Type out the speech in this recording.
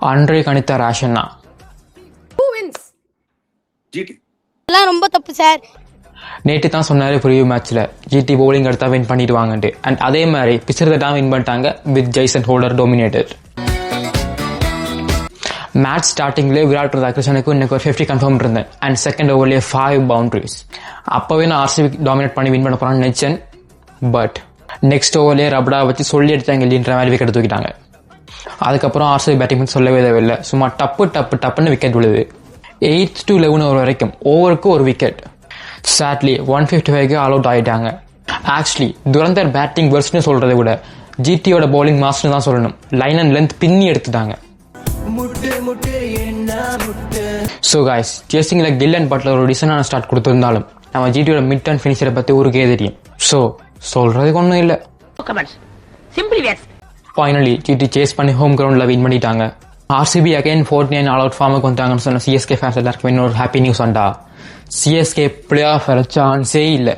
அன்றே கணித்த ரேஷன்னா. எல்லாம் ரொம்ப தப்பு சார். நேற்று தான் சொன்னாரு ப்ரிவியூ மேட்ச்ல ஜிடி பவுலிங் எடுத்தா வின் பண்ணிடுவாங்கன்ட்டு. அண்ட் அதே மாதிரி பிசர் தான் வின் பண்ணிட்டாங்க with Jason Holder dominated. Match ஸ்டார்டிங்லேயே விராட் ராதாகிருஷ்ணனுக்கு இன்னைக்கு ஒரு 50 கன்ஃபார்ம் இருந்தேன். அண்ட் செகண்ட் ஓவர்லேயே 5 பவுண்டரிஸ். அப்பவே நான் ஆர்சிபி டாமினேட் பண்ணி வின் பண்ண போறான்னு நினைச்சேன். பட் நெக்ஸ்ட் ஓவர்லேயே ரபடா வச்சு சொல்லி எடுத்தாங்க இல்லைன்ற மாதிரி விக்கெட் தூக்கிட்டாங்க. அதுக்கப்புறம் ஆர்சிபி பேட்டிங் சொல்லவே தேவையில்லை. சும்மா டப்புன்னு விக்கெட் விழுது. 8th to 11 ஓவர் வரைக்கும் ஓவருக்கு ஒரு விக்கெட். சாட்லி 155க்கு ஆல் அவுட் ஆயிட்டாங்க. ஆக்சுவலி துரந்தர் பேட்டிங் வெர்ஸ்ட்னு சொல்றதை விட ஜிடியோட பவுலிங் மாஸ்டர் தான் சொல்லணும். லைன் அண்ட் லென்த் பின்னி எடுத்துட்டாங்க. ஸோ கைஸ், சேசிங்ல கில் அண்ட் பட்லர் ஒரு டிசனான ஸ்டார்ட் கொடுத்திருந்தாலும் நம்ம ஜிடியோட மிட் அண்ட் ஃபினிஷரை பத்தி ஊருக்கே தெரியும். ஸோ சொல்றதுக்கு ஒன்றும் இல்லை. ஃபைனலி ஜிடி சேஸ் பண்ணி ஹோம் கிரவுண்ட்ல வின் பண்ணிட்டாங்க. ஆர்சிபி அகைன் 49 ஆல் அவுட் ஃபார்முக்கு வந்தாங்கன்னு சொன்ன சிஎஸ்கே ஃபேன்ஸ் எல்லாருக்கும் இன்னொரு ஹாப்பி நியூஸ் ஆண்டா. சிஎஸ்கே பிளே ஆஃப் சான்ஸே இல்லை.